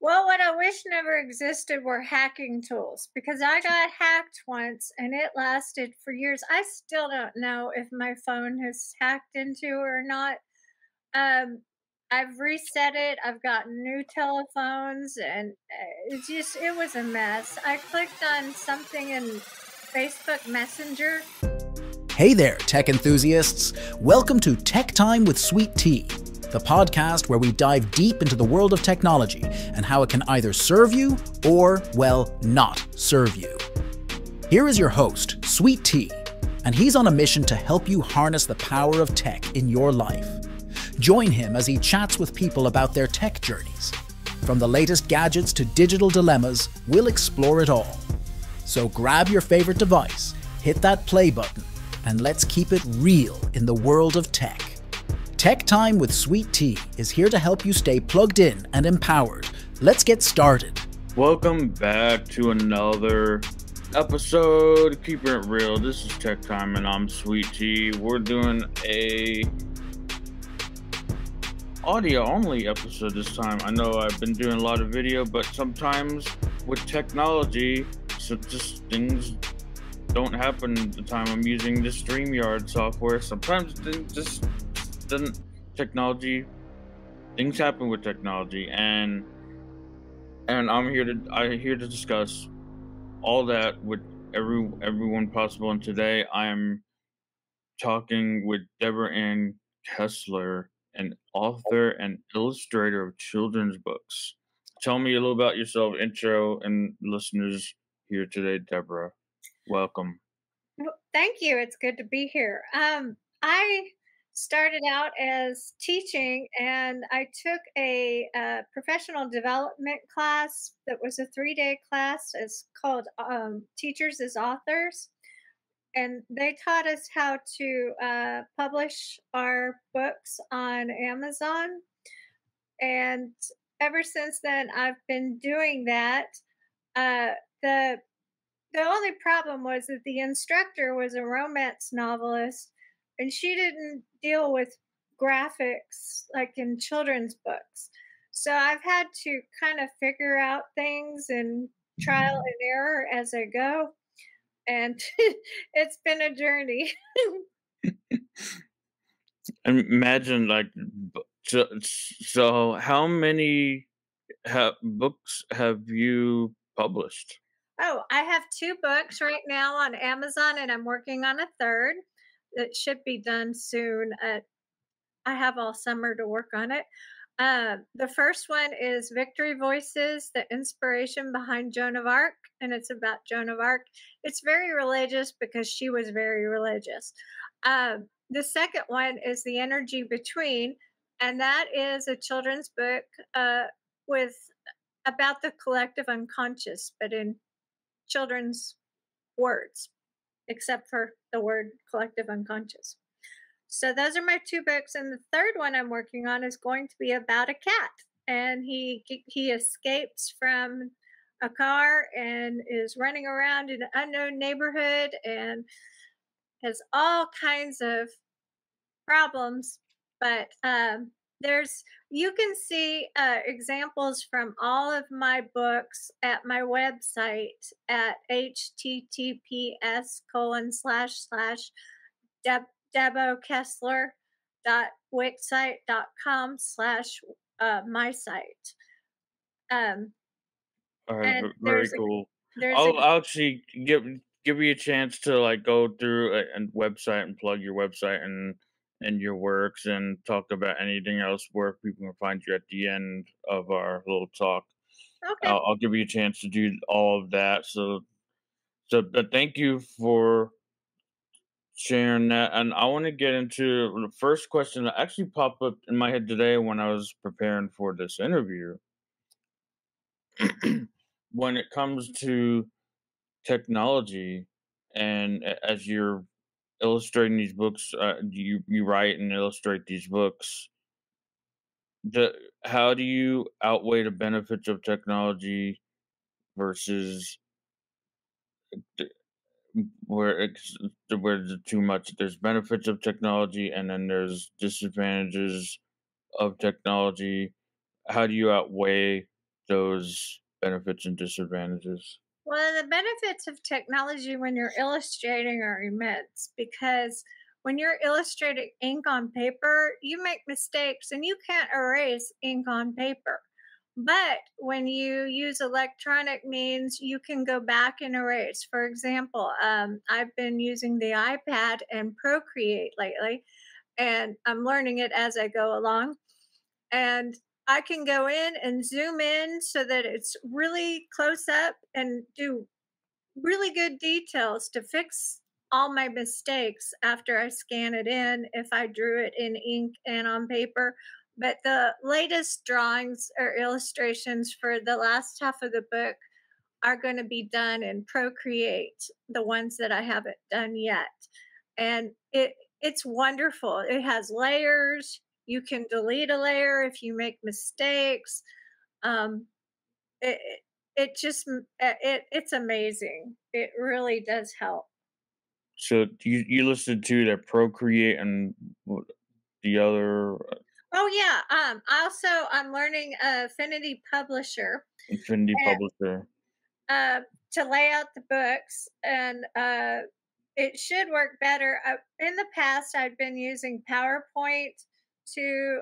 Well, what I wish never existed were hacking tools because I got hacked once and it lasted for years. I still don't know if my phone has hacked into or not. Um, I've reset it. I've gotten new telephones, and it was a mess. I clicked on something in Facebook Messenger. Hey there, tech enthusiasts. Welcome to Tech Time with Sweet Tea, the podcast where we dive deep into the world of technology and how it can either serve you or, well, not serve you. Here is your host, Sweet Tea, and he's on a mission to help you harness the power of tech in your life. Join him as he chats with people about their tech journeys. From the latest gadgets to digital dilemmas, we'll explore it all. So grab your favorite device, hit that play button, and let's keep it real in the world of tech. Tech Time with Sweet Tea is here to help you stay plugged in and empowered. Let's get started. Welcome back to another episode of Keeping It Real. This is Tech Time and I'm Sweet Tea. We're doing a audio only episode this time. I know I've been doing a lot of video, but sometimes with technology, so just things don't happen the time I'm using the StreamYard software. Sometimes just doesn't things happen with technology, and I'm here to discuss all that with everyone possible. And today I am talking with Deborah Ann Kessler, an author and illustrator of children's books. Tell me a little about yourself, intro, and listeners here today, Deborah. Welcome. Well, thank you. It's good to be here. I started out as teaching, and I took a professional development class that was a 3-day class. It's called Teachers as Authors. And they taught us how to publish our books on Amazon. And ever since then, I've been doing that. The only problem was that the instructor was a romance novelist, and she didn't deal with graphics like in children's books. So I've had to kind of figure out things and trial and error as I go. And it's been a journey. Imagine, like, so how many books have you published? Oh, I have 2 books right now on Amazon, and I'm working on a third. It should be done soon. I have all summer to work on it. The first one is Victory Voices, the inspiration behind Joan of Arc, and it's about Joan of Arc. It's very religious because she was very religious. The second one is The Energy Between, and that is a children's book with about the collective unconscious, but in children's words, except for the word collective unconscious. So those are my 2 books, and the third one I'm working on is going to be about a cat, and he escapes from a car and is running around in an unknown neighborhood and has all kinds of problems. But you can see examples from all of my books at my website at https://debokessler.wixsite.com/my site. All right, very cool. I'll actually give you a chance to like go through a website and plug your website and your works and talk about anything else where people can find you at the end of our little talk. Okay. I'll give you a chance to do all of that. So thank you for sharing that. And I want to get into the first question that actually popped up in my head today when I was preparing for this interview. When it comes to technology, and as you're illustrating these books, you write and illustrate these books. How do you outweigh the benefits of technology versus where there's too much? There's benefits of technology, and then there's disadvantages of technology. How do you outweigh those benefits and disadvantages? Well, the benefits of technology when you're illustrating are immense because when you're illustrating ink on paper, you make mistakes and you can't erase ink on paper. But when you use electronic means, you can go back and erase. For example, I've been using the iPad and Procreate lately, and I'm learning it as I go along. And I can go in and zoom in so that it's really close up and do really good details to fix all my mistakes after I scan it in if I drew it in ink and on paper. But the latest drawings or illustrations for the last half of the book are going to be done in Procreate, the ones that I haven't done yet. And it's wonderful. It has layers. You can delete a layer if you make mistakes. Um, it, it just it's amazing. It really does help. So you listed two, that Procreate and the other, Oh yeah. Also, I'm learning Affinity Publisher Infinity uh, Publisher. to lay out the books, and it should work better. In the past, I've been using PowerPoint to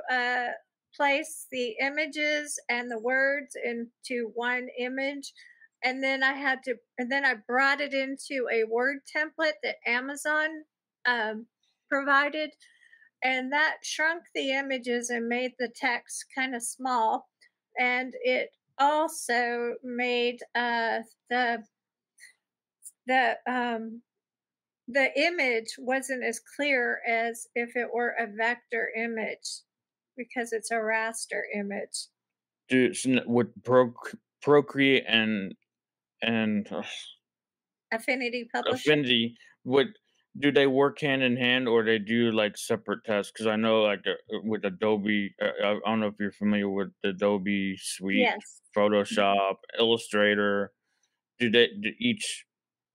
place the images and the words into one image. And then I brought it into a Word template that Amazon provided. And that shrunk the images and made the text kind of small. And it also made the the image wasn't as clear as if it were a vector image because it's a raster image. With Procreate and Affinity Publisher. Affinity, what do they work hand in hand, or they do like separate tests? Because I know, like, with Adobe, I don't know if you're familiar with the Adobe Suite, Yes. Photoshop, Illustrator. Do each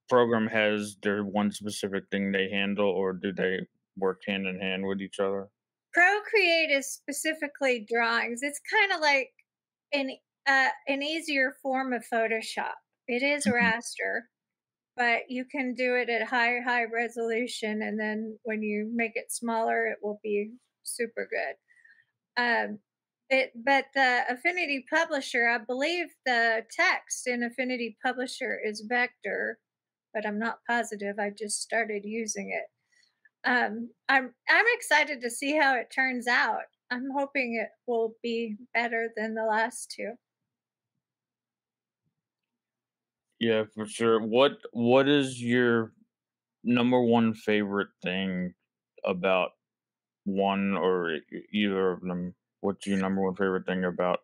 program has their one specific thing they handle, or do they work hand in hand with each other? Procreate is specifically drawings. It's kind of like an an easier form of Photoshop. It is Mhm. raster, but you can do it at high resolution, and then when you make it smaller, it will be super good. Um, but the Affinity Publisher, I believe the text in Affinity Publisher is vector, but I'm not positive. I just started using it. I'm excited to see how it turns out. I'm hoping it will be better than the last two. Yeah, for sure. What is your number one favorite thing about one or either of them? What's your number one favorite thing about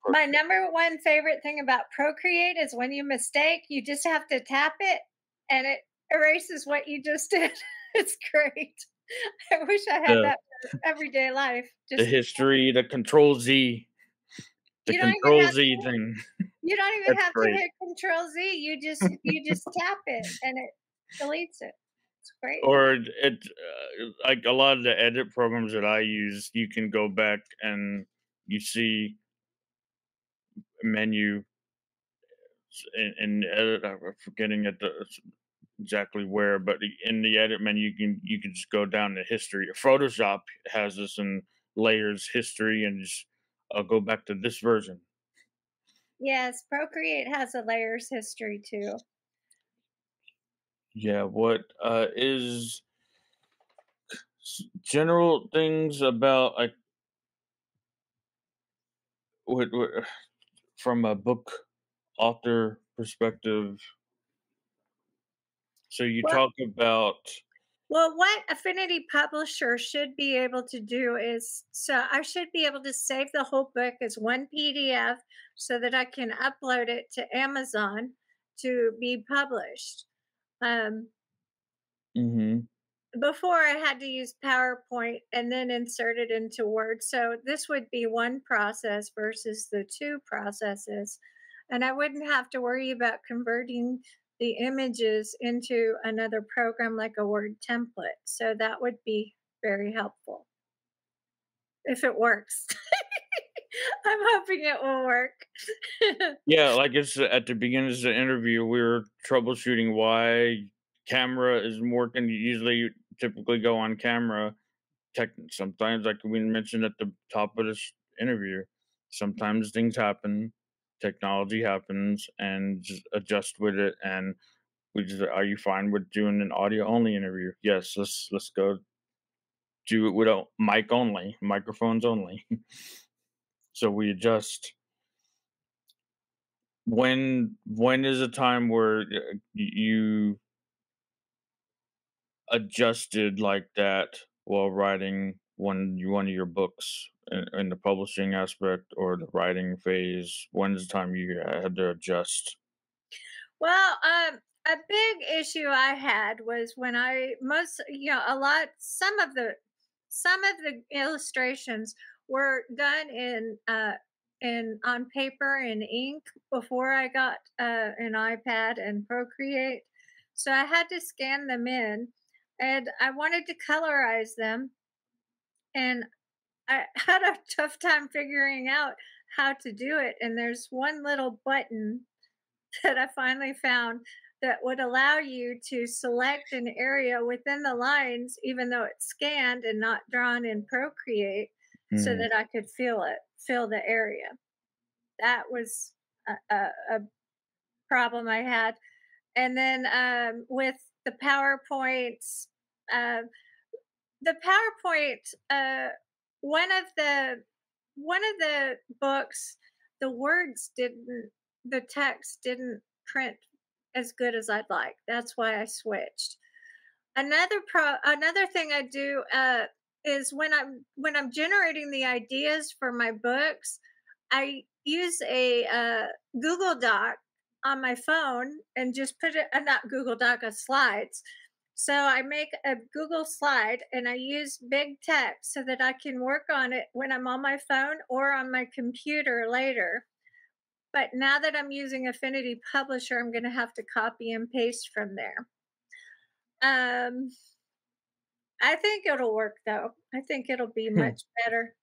My Procreate? number one favorite thing about Procreate is when you mistake, you just have to tap it and it erases what you just did. It's great. I wish I had The that for everyday life. the Just history, the the you don't even Control have Z thing. you don't even That's have to great. hit Control Z. You just tap it and it deletes it. It's great. Or like a lot of the edit programs that I use, you can go back and you see menu and edit. I'm forgetting exactly where, but in the edit menu, you can just go down to history. Photoshop has this in layers history, and just I'll go back to this version. Yes, Procreate has a layers history too. Yeah, what is general things about, like, what from a book author perspective? So you Well, talk about. what Affinity Publisher should be able to do is so I should be able to save the whole book as one PDF so that I can upload it to Amazon to be published. Um, Hmm. Before I had to use PowerPoint and then insert it into Word. So this would be one process versus the two processes. And I wouldn't have to worry about converting the images into another program like a Word template. So that would be very helpful if it works. I'm hoping it will work. Yeah, like it's at the beginning of the interview, we were troubleshooting why camera isn't working. You usually typically go on camera. Sometimes, like we mentioned at the top of this interview, sometimes things happen, technology happens, and just adjust with it. And we just, are you fine with doing an audio only interview? Yes, let's go do it without mic only, microphones only. So we adjust. When is a time where you adjusted like that while writing one of your books in the publishing aspect or the writing phase? When's the time you had to adjust? Well, a big issue I had was when some of the illustrations were done in on paper and ink before I got an iPad and Procreate. So I had to scan them in, and I wanted to colorize them, and I had a tough time figuring out how to do it. And there's one little button that I finally found that would allow you to select an area within the lines, even though it's scanned and not drawn in Procreate, so Mhm. that I could fill the area. That was a problem I had. And then with the PowerPoints, uh, the PowerPoint, one of the one of the books, the words didn't, the text didn't print as good as I'd like. That's why I switched. Another thing I do is when I'm generating the ideas for my books, I use a Google Doc on my phone and just put it not Google Doc, a slides. So I make a Google slide and I use big text so that I can work on it when I'm on my phone or on my computer later. But now that I'm using Affinity Publisher, I'm going to have to copy and paste from there. Um, I think it'll work though. I think it'll be Hmm. much better.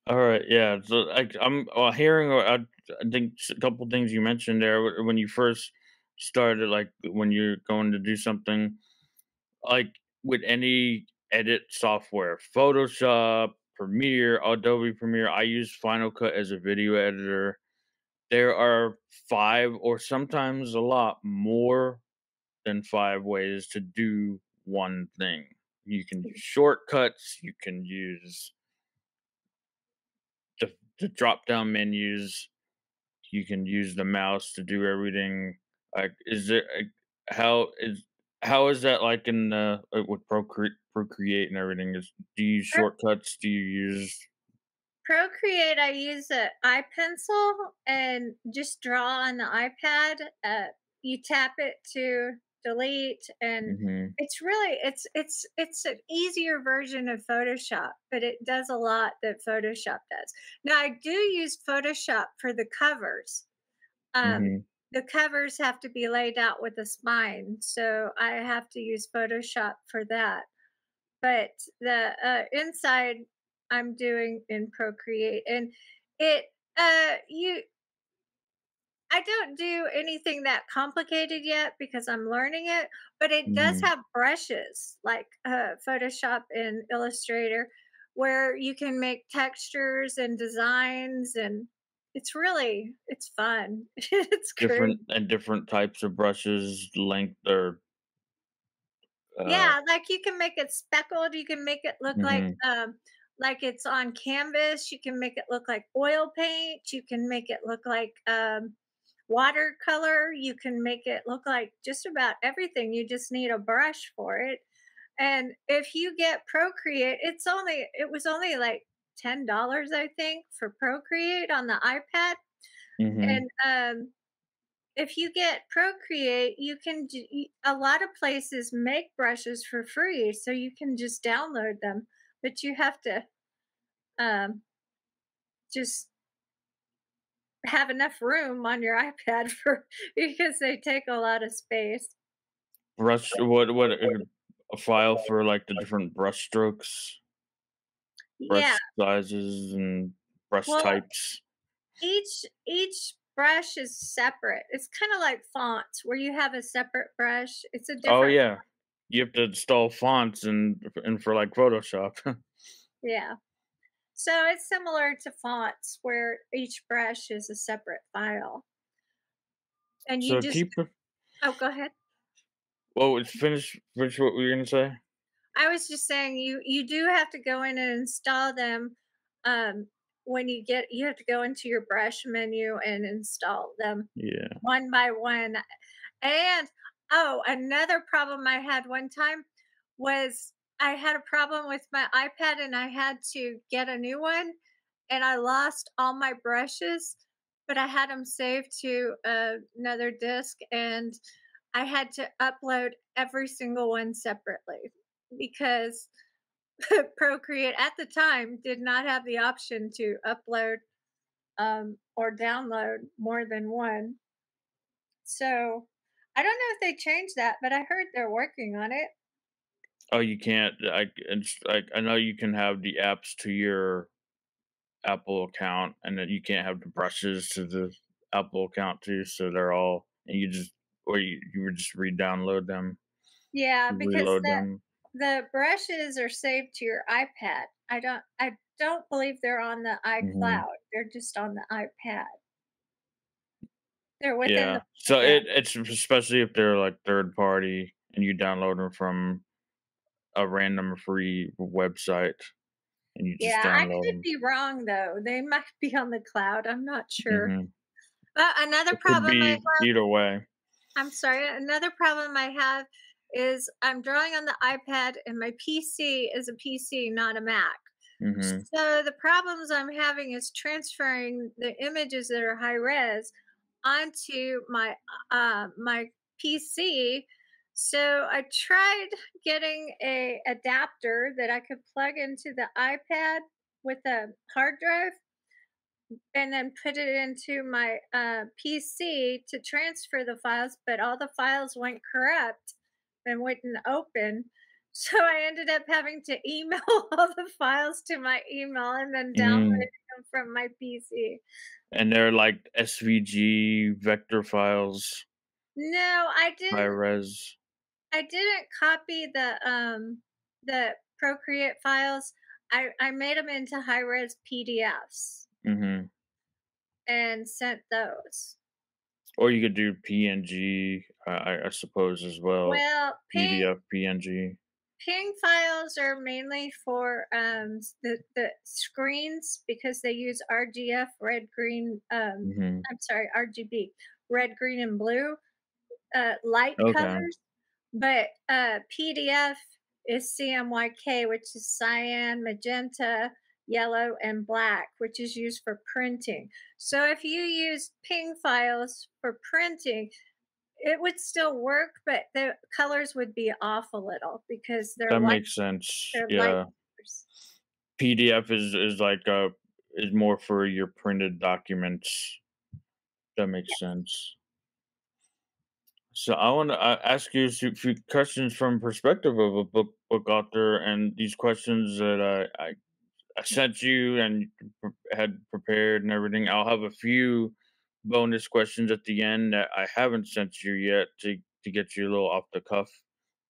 All right, yeah. So I'm hearing. I think a couple things you mentioned there when you first started, like when you're going to do something, like with any edit software, Photoshop, Premiere, Adobe Premiere. I use Final Cut as a video editor. There are 5 or sometimes a lot more than 5 ways to do one thing. You can use shortcuts, you can use the drop down menus, you can use the mouse to do everything. Like, is there how is that like in the with Procreate and everything? Do you use shortcuts? Do you use Procreate, I use a iPencil and just draw on the iPad. You tap it to delete, and Mhm. it's an easier version of Photoshop, but it does a lot that Photoshop does. Now I do use Photoshop for the covers. Um, Mhm. the covers have to be laid out with a spine, so I have to use Photoshop for that. But the inside I'm doing in Procreate, and it you I don't do anything that complicated yet because I'm learning it, but it does Mhm. have brushes like Photoshop and Illustrator where you can make textures and designs, and it's fun. It's great. Different types of brushes, length or uh Yeah, like you can make it speckled, you can make it look mhm. like it's on canvas, you can make it look like oil paint, you can make it look like watercolor, you can make it look like just about everything. You just need a brush for it. And if you get Procreate, it was only like $10 I think for Procreate on the iPad. Mhm. And if you get Procreate, a lot of places make brushes for free, so you can just download them, but you have to um, just have enough room on your iPad for because they take a lot of space. Brush what a file for like the different brush strokes, Yeah, brush sizes and brush Well, types. each brush is separate. It's kind of like fonts where you have a separate brush. It's a Oh different. yeah, you have to install fonts and for like Photoshop. Yeah. So it's similar to fonts where each brush is a separate file. And you So just keep. oh, go ahead. Well, it's finish. Finish what we were gonna say. I was just saying you do have to go in and install them. Um, when you have to go into your brush menu and install them Yeah. one by one. And oh, another problem I had one time was I had a problem with my iPad and I had to get a new one and I lost all my brushes, but I had them saved to another disk and I had to upload every single one separately because Procreate at the time did not have the option to upload or download more than one. So I don't know if they changed that, but I heard they're working on it. Oh, you can't. It's like I know you can have the apps to your Apple account, and then you can't have the brushes to the Apple account too. So they're all, and you just or you would just re-download them, Yeah, because reload them. the brushes are saved to your iPad. I don't believe they're on the Hmm. iCloud. They're just on the iPad. They're within the Yeah. So program. it's especially if they're like third party and you download them from a random free website and you just Yeah, I download could them. be wrong though. They might be on the cloud. I'm not sure. Hmm. Another It could problem be either way. I'm sorry. Another problem I have is I'm drawing on the iPad and my PC is a PC, not a Mac. Hmm. So the problems I'm having is transferring the images that are high res onto my PC. So I tried getting a adapter that I could plug into the iPad with a hard drive and then put it into my PC to transfer the files, but all the files went corrupt and wouldn't open. So I ended up having to email all the files to my email and then Mm. downloading them from my PC. And they're like SVG vector files, No, high res. I didn't copy the Procreate files. I made them into high res PDFs Hmm. and sent those. Or you could do PNG, I suppose as well. Well, PDF, PNG. Ping files are mainly for the screens because they use RGF, red, green. Hmm. I'm sorry, RGB, red, green, and blue light Okay, colors. But PDF is CMYK, which is cyan, magenta, yellow, and black, which is used for printing. So if you use ping files for printing, it would still work, but the colors would be off a little because that makes sense. they're light Yeah, colors. PDF is like is more for your printed documents. That makes Yes. sense. So I want to ask you a few questions from perspective of a book author, and these questions that I sent you and had prepared and everything. I'll have a few bonus questions at the end that I haven't sent you yet to get you a little off the cuff,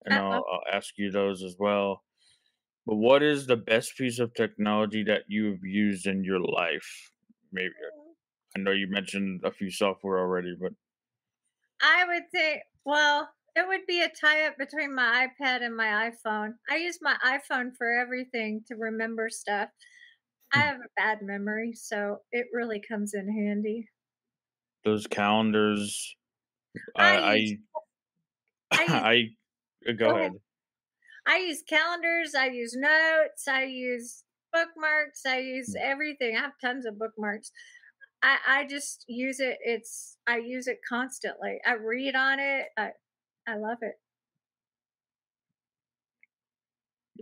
and Uh-oh. I'll ask you those as well. But what is the best piece of technology that you've used in your life? Maybe I know you mentioned a few software already, but I would think, well, it would be a tie up between my iPad and my iPhone. I use my iPhone for everything to remember stuff. I have a bad memory, so it really comes in handy. those calendars, I use I I use I go go ahead. ahead. I use calendars, I use notes, I use bookmarks, I use everything. I have tons of bookmarks. I just use it. I use it constantly. I read on it. I love it.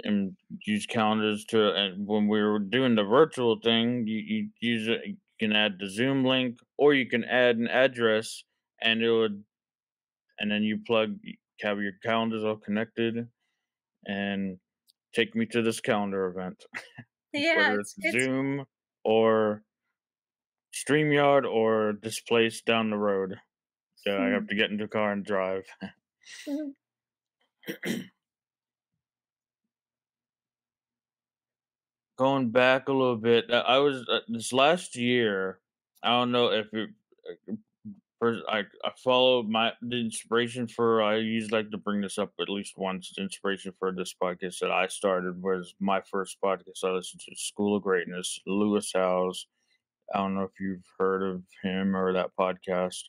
And use calendars to and when we were doing the virtual thing, you use it you can add the Zoom link or you can add an address and it would and then you have your calendars all connected and take me to this calendar event, Yeah, whether it's Zoom or StreamYard or Displaced down the road. Yeah, I have Hmm. to get into a car and drive. Going back a little bit, I was this last year. I don't know if it. First, I followed the inspiration for. I usually like to bring this up at least once. The inspiration for this podcast that I started was my first podcast I listened to, School of Greatness, Lewis Howes. I don't know if you've heard of him or that podcast.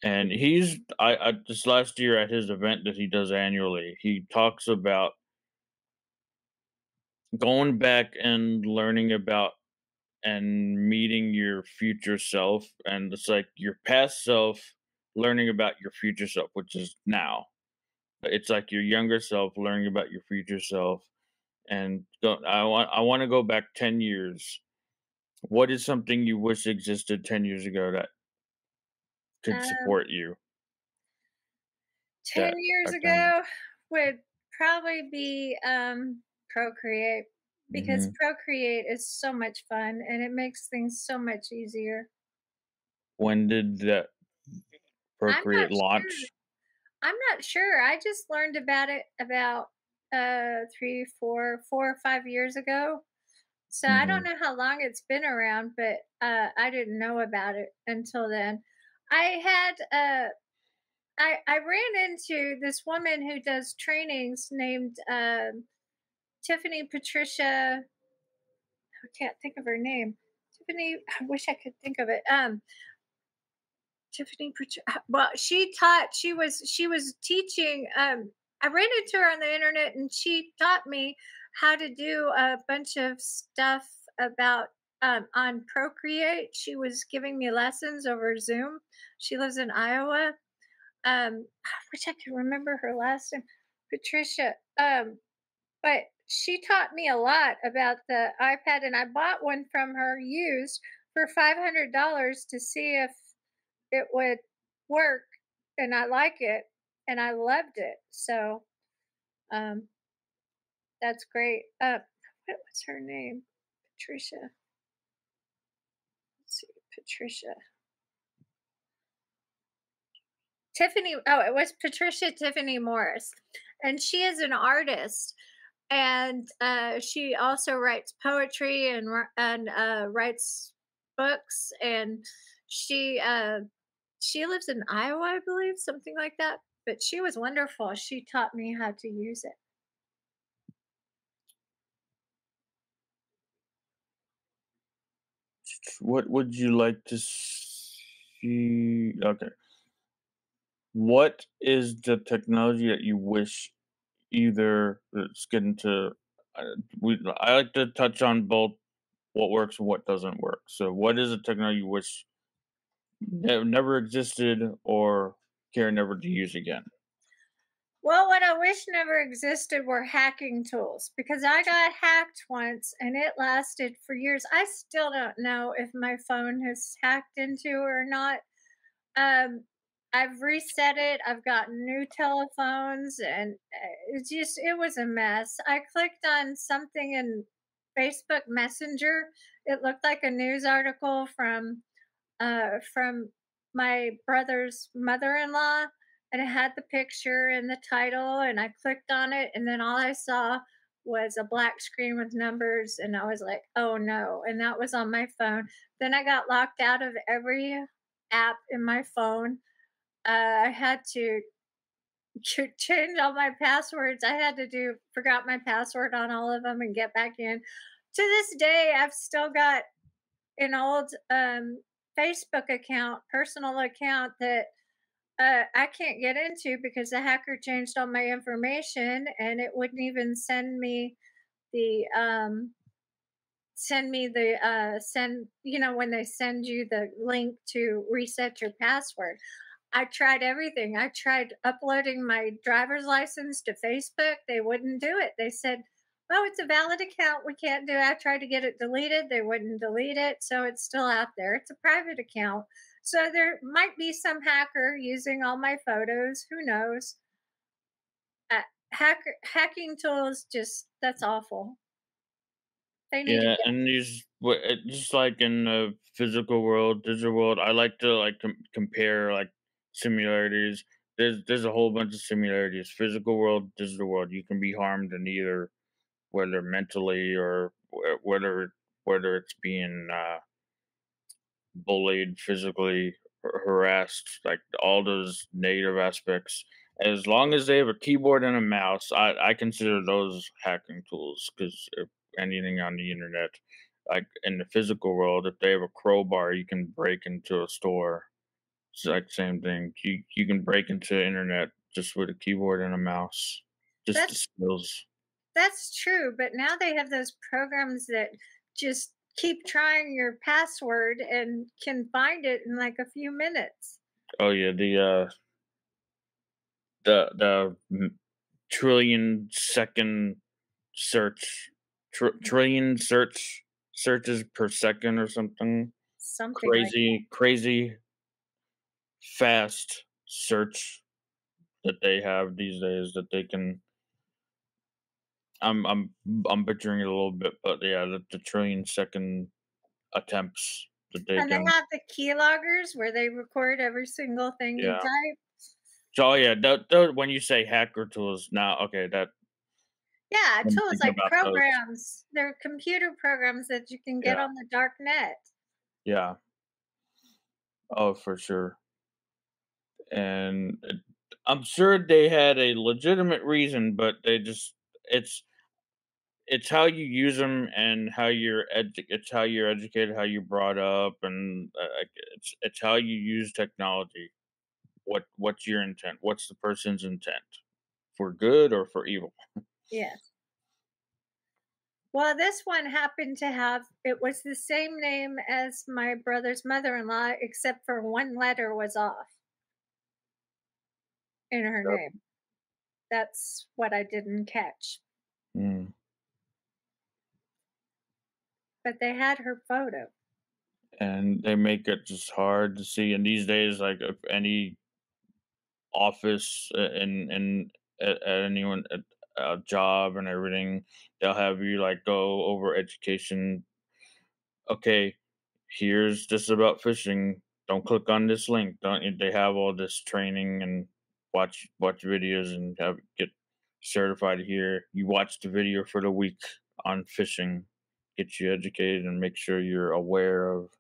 And I this last year at his event that he does annually, he talks about going back and learning about and meeting your future self, and it's like your past self learning about your future self, which is now. It's like your younger self learning about your future self, and I want to go back 10 years. What is something you wish existed 10 years ago that could um, support you? 10 That years back then. ago would probably be Procreate, because Hmm. Procreate is so much fun and it makes things so much easier. When did that I'm not Procreate sure. launch? I'm not sure. I just learned about it about 4 or 5 years ago. So I don't Hmm. know how long it's been around, but I didn't know about it until then. I had I ran into this woman who does trainings named Tiffany Patricia. I can't think of her name. Tiffany. I wish I could think of it. Tiffany well, she was teaching. I ran into her on the internet and she taught me how to do a bunch of stuff about on Procreate. She was giving me lessons over Zoom. She lives in Iowa. I wish I could remember her last name, Patricia. But she taught me a lot about the iPad, and I bought one from her used for $500 to see if it would work, and I like it, and I loved it. So, um, that's great. What was her name? Patricia. Let's see, Patricia. Tiffany. Oh, it was Patricia Tiffany Morris, and she is an artist, and she also writes poetry and writes books, and she uh, she lives in Iowa, I believe, something like that. But she was wonderful. She taught me how to use it. What would you like to see? Okay. What is the technology that you wish either let's get into I like to touch on both what works and what doesn't work. So what is a technology you wish never existed or care never to use again? Well, what I wish never existed were hacking tools, because I got hacked once and it lasted for years. I still don't know if my phone has hacked into or not. Um, I've reset it. I've gotten new telephones, and it was a mess. I clicked on something in Facebook Messenger. It looked like a news article from my brother's mother-in-law, and it had the picture and the title, and I clicked on it, and then all I saw was a black screen with numbers, and I was like, oh no. And that was on my phone. Then I got locked out of every app in my phone. I had to change all my passwords. I had to forgot my password on all of them and get back in. To this day, I've still got an old Facebook account, personal account, that I can't get into because the hacker changed all my information, and it wouldn't even the send when they send you the link to reset your password. I tried everything. I tried uploading my driver's license to Facebook. They wouldn't do it. They said, oh, it's a valid account. We can't do it. I tried to get it deleted. They wouldn't delete it. So it's still out there. It's a private account. So there might be some hacker using all my photos. Who knows? Hacking tools, just, that's awful. They need to Yeah, get. and just like in the physical world, digital world, I like to like compare like similarities. There's a whole bunch of similarities. Physical world, digital world. You can be harmed in either, whether mentally or whether it's being bullied, physically harassed, like all those negative aspects. As long as they have a keyboard and a mouse, I consider those hacking tools because anything on the internet, like in the physical world, if they have a crowbar, you can break into a store. It's like same thing. You can break into the internet just with a keyboard and a mouse. Just the That's skills. that's true, but now they have those programs that just keep trying your password and can find it in like a few minutes. Oh yeah, the trillion second search, trillion searches per second or something. Something like Crazy fast search that they have these days that they can. I'm I'm I'm butchering it a little bit, but yeah, the trillion second attempts that they and they can. have the keyloggers where they record every single thing you Yeah. type. So oh, yeah, when you say hacker tools now, okay, that Yeah, I'm tools thinking like about those. programs. They're computer programs that you can get Yeah, on the dark net. yeah. Oh, for sure. And I'm sure they had a legitimate reason, but they just it's it's how you use them and how it's how you're educated, how you're brought up, and like, it's how you use technology. What's your intent? What's the person's intent? For good or for evil? Yes. Well, this one happened to have it was the same name as my brother's mother-in-law, except for one letter was off in her Yep. name. That's what I didn't catch. Mm. But they had her photo. And they make it just hard to see. And these days, like if any office in at anyone at a job and everything, they'll have you like go over education. Okay, here's this about phishing. Don't click on this link. Don't they have all this training and watch videos and have get certified here. You watch the video for the week on phishing, get you educated and make sure you're aware of.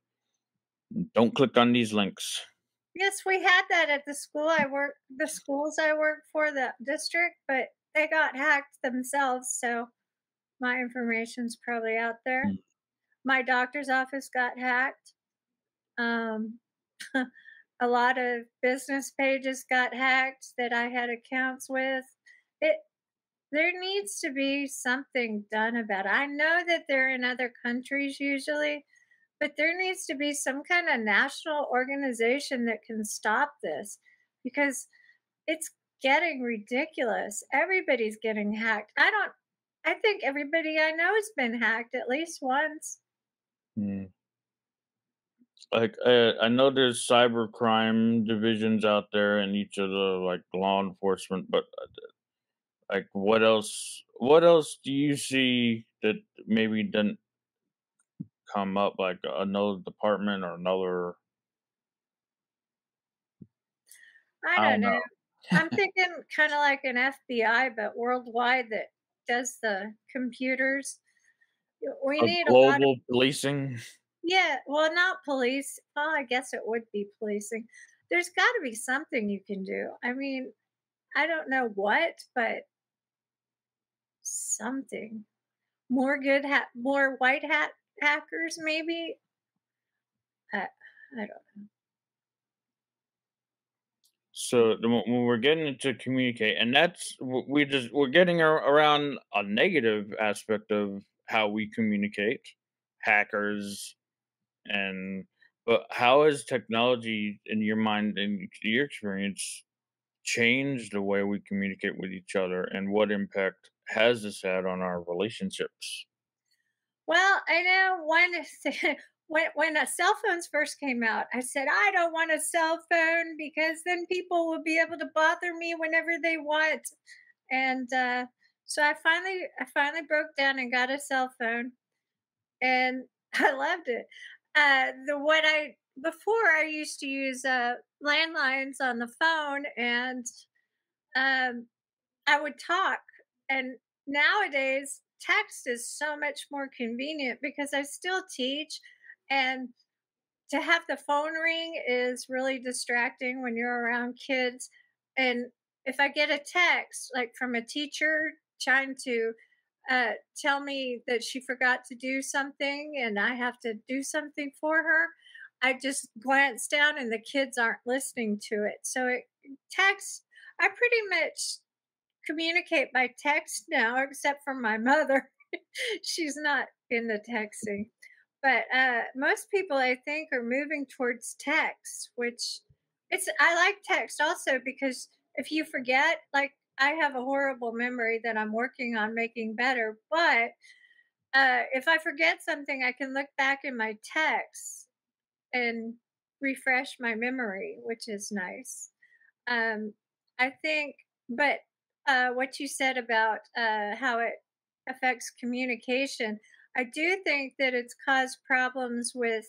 Don't click on these links. Yes, we had that at the schools I work for, the district, but they got hacked themselves, so my information's probably out there. Mm. My doctor's office got hacked. Um, a lot of business pages got hacked that I had accounts with. It there needs to be something done about it. I know that they're in other countries usually, but there needs to be some kind of national organization that can stop this because it's getting ridiculous. Everybody's getting hacked. I think everybody I know has been hacked at least once. Mm. Like I know there's cybercrime divisions out there in each of the like law enforcement, but like what else? What else do you see that maybe didn't come up? Like another department or another? I I don't don't know. know. I'm thinking kind of like an FBI, but worldwide that does the computers. We A need a lot of, global policing. yeah, well, not police. Well, I guess it would be policing. There's got to be something you can do. I mean, I don't know what, but something. More white hat hackers, maybe. I don't. So when we're getting into communicate, and that's we're getting around a negative aspect of how we communicate, hackers, and but how has technology, in your mind and your experience, changed the way we communicate with each other, and what impact has this had on our relationships? Well, I know when cell phones first came out, I said I don't want a cell phone because then people will be able to bother me whenever they want. And so I finally broke down and got a cell phone. And I loved it. The what I before I used to use landlines on the phone, and um, I would talk. And nowadays, text is so much more convenient because I still teach, and to have the phone ring is really distracting when you're around kids. And if I get a text like from a teacher trying to tell me that she forgot to do something and I have to do something for her, I just glance down and the kids aren't listening to it. So text, I pretty much communicate by text now, except for my mother. She's not into texting. But most people, I think, are moving towards text, which I like text also because if you forget, like I have a horrible memory that I'm working on making better. But if I forget something, I can look back in my text and refresh my memory, which is nice. Um, I think, but what you said about how it affects communication, I do think that it's caused problems with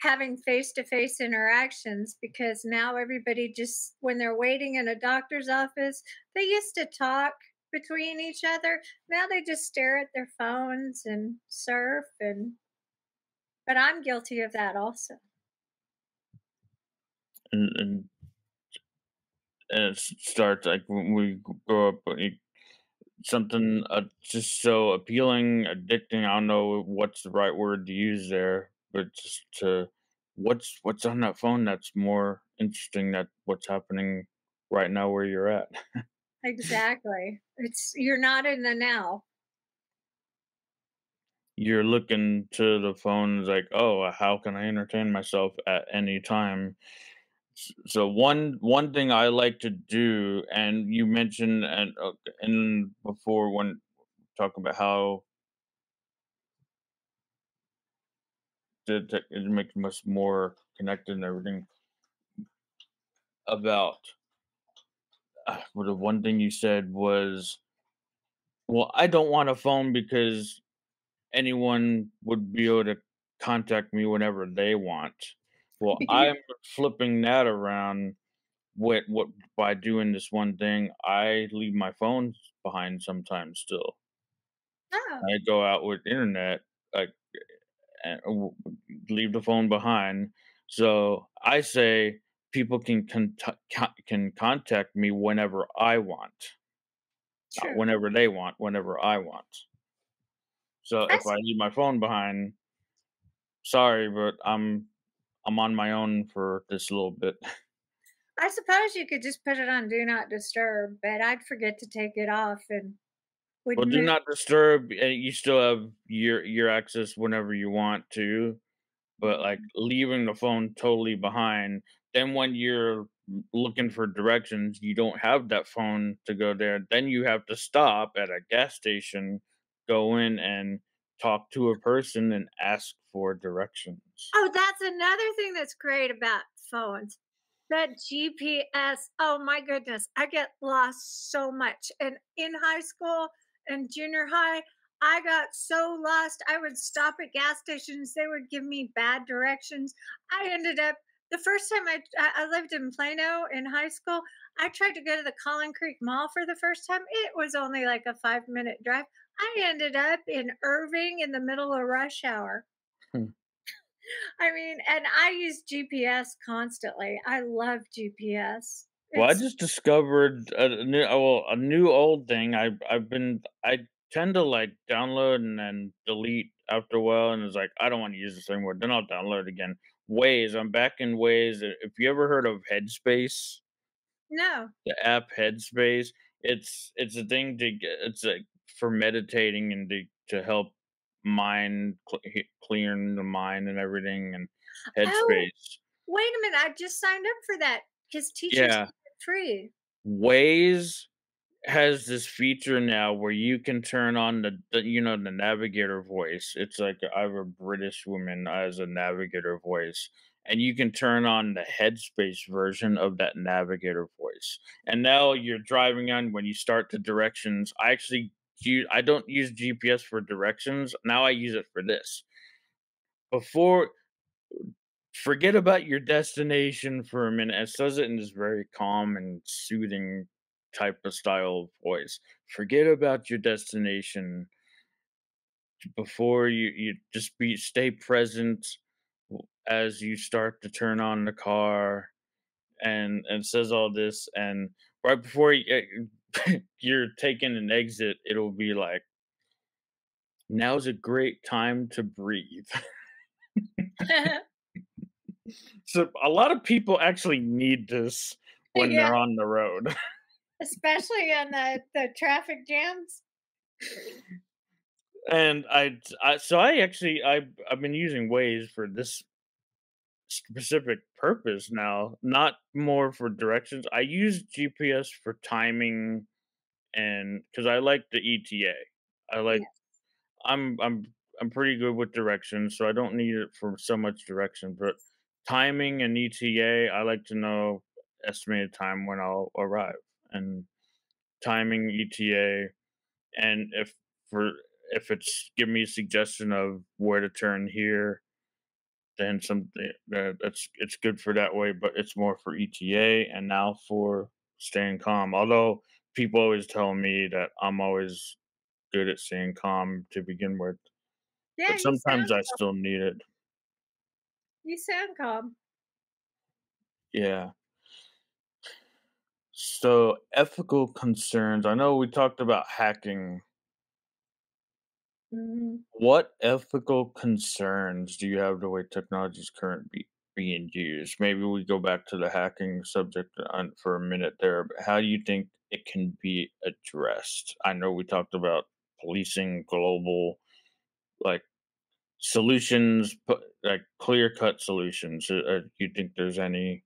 having face to face interactions because now everybody just, when they're waiting in a doctor's office, they used to talk between each other. Now they just stare at their phones and surf. But I'm guilty of that also. And it starts like when we grow up, something just so appealing, addicting. I don't know what's the right word to use there, but just to what's on that phone that's more interesting that what's happening right now where you're at. Exactly. You're not in the now. You're looking to the phone is like, oh, how can I entertain myself at any time? So one thing I like to do, and you mentioned and before when talking about how it makes us more connected and everything about well, the one thing you said was, well, I don't want a phone because anyone would be able to contact me whenever they want. Well, I'm flipping that around. What by doing this one thing, I leave my phone behind sometimes still. Oh, I go out with internet, like, leave the phone behind. So I say people can contact me whenever I want, not true. whenever they want, whenever I want. So I if I leave my phone behind, sorry, but I'm on my own for this little bit. I suppose you could just put it on do not disturb, but I'd forget to take it off and would Well, do miss. not disturb. You still have your access whenever you want to, but like leaving the phone totally behind, then when you're looking for directions, you don't have that phone to go there. Then you have to stop at a gas station, go in and talk to a person and ask for directions. Oh, that's another thing that's great about phones. That GPS. Oh my goodness, I get lost so much. And in high school and junior high, I got so lost. I would stop at gas stations. They would give me bad directions. I ended up the first time I lived in Plano in high school. I tried to go to the Collin Creek Mall for the first time. It was only like a 5-minute drive. I ended up in Irving in the middle of rush hour. Hmm. I mean, and I use GPS constantly. I love GPS. Well, I It's just discovered a new old thing. I tend to like download and then delete after a while, and it's like I don't want to use this anymore. Then I'll download it again. Waze, I'm back in Waze. If you ever heard of Headspace, no. the app Headspace, it's a thing it's like for meditating and to help clearing the mind and everything and Oh, Headspace. wait a minute. I just signed up for that because teachers Yeah, get it free. Waze has this feature now where you can turn on the navigator voice. It's like I have a British woman as a navigator voice, and you can turn on the Headspace version of that navigator voice. And now you're driving on when you start the directions. I actually I don't use GPS for directions. Now I use it for this. Before Forget about your destination for a minute. It says it in this very calm and soothing type of style of voice. Forget about your destination before you just stay present as you start to turn on the car, and it says all this, and right before you're taking an exit, it'll be like, now's a great time to breathe. So a lot of people actually need this when Yeah, they're on the road. especially on the traffic jams. And I actually I've been using Waze for this specific purpose now, not more for directions. I use GPS for timing, and because I like the ETA. I like Yeah. I'm I'm I'm pretty good with directions, so I don't need it for so much direction, but timing and ETA, I like to know estimated time when I'll arrive, and timing, ETA, and for if it's give me a suggestion of where to turn here, then something that's it's good for that way, but it's more for ETA and now for staying calm. Although people always tell me that I'm always good at staying calm to begin with, Yeah, but sometimes I still need it. you sound calm. Yeah. So ethical concerns. I know we talked about hacking. Mhm. What ethical concerns do you have the way technology is currently being used? Maybe we go back to the hacking subject for a minute there. But how do you think it can be addressed? I know we talked about policing global like solutions, like clear cut solutions. Do you think there's any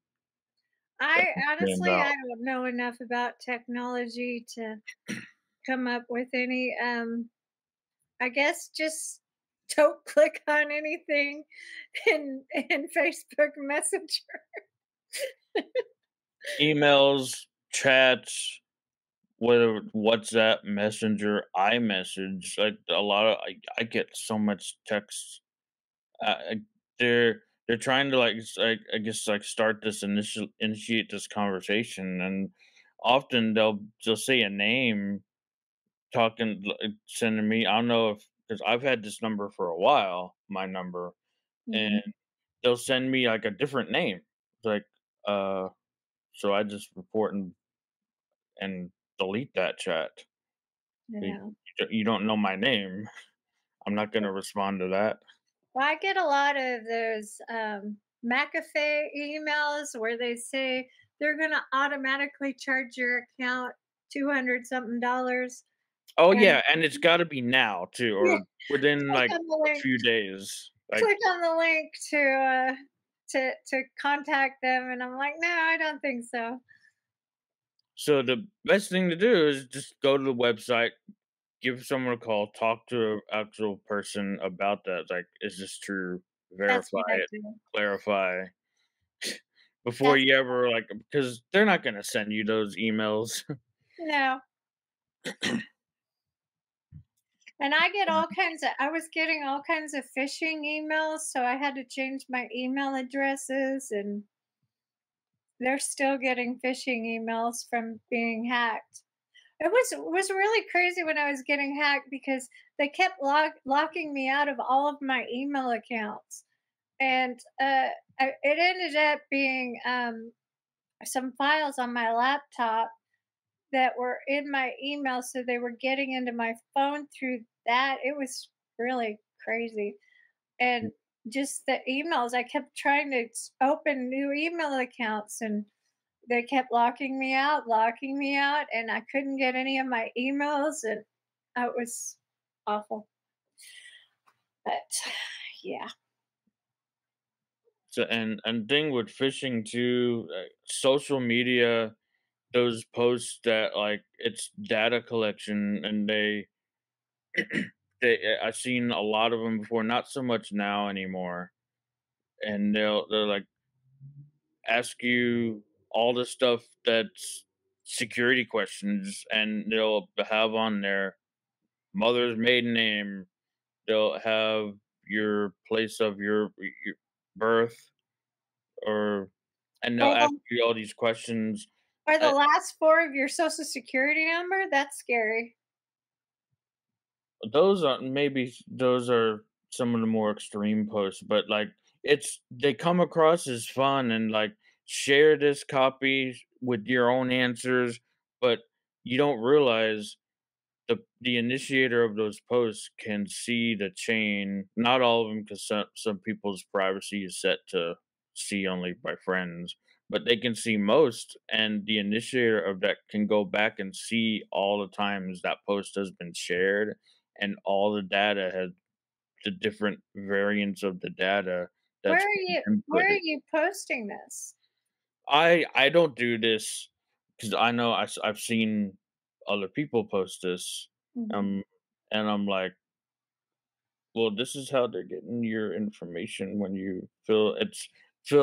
that I can stand honestly, I out? don't know enough about technology to come up with any. I guess just don't click on anything in Facebook Messenger. Emails, chats, whether WhatsApp, Messenger, iMessage, like a lot of I get so much text. I they're trying to I guess like start this initiate this conversation, and often they'll say a name sending me. I don't know if because I've had this number for a while, my number, and Mhm. they'll send me like a different name. It's like uh, so I just report and delete that chat. Yeah. You don't know my name. I'm not gonna respond to that. Well, I get a lot of those McAfee emails where they say they're going to automatically charge your account 200 something dollars. Oh, And yeah, and it's gotta be now too, yeah, or within, click like, on the a link. few days. Like, Click on the link to contact them, and I'm like, no, I don't think so. so the best thing to do is just go to the website, give someone a call, talk to an actual person about that, like, "Is this true?" That's Verify what I it, do. clarify before That's you ever, like, because they're not gonna send you those emails. no. And I get all kinds of I was getting all kinds of phishing emails, so I had to change my email addresses, and they're still getting phishing emails from being hacked. It was really crazy when I was getting hacked because they kept locking me out of all of my email accounts, and it ended up being some files on my laptop that were in my email, so they were getting into my phone through that. It was really crazy. And just the emails, I kept trying to open new email accounts, and they kept locking me out, and I couldn't get any of my emails, and it was awful. But yeah. So and thing with phishing too, social media, those posts that, like, it's data collection, and I've seen a lot of them before, not so much now anymore, and they're, like, ask you all the stuff that's security questions, and they'll have on there mother's maiden name. They'll have your place of your birth, or and they'll Or ask the, you all these questions. or the Uh, last four of your social security number? That's scary. those are some of the more extreme posts, but like they come across as fun and like share this copy with your own answers, but you don't realize the initiator of those posts can see the chain. Not all of them, because some people's privacy is set to see only by friends, but they can see most, and the initiator of that can go back and see all the times that post has been shared, and all the data has the different variants of the data that's been Where inputted. are you posting this? I don't do this because I know I've seen other people post this, Mhm. um, and I'm like, well, this is how they're getting your information when you fill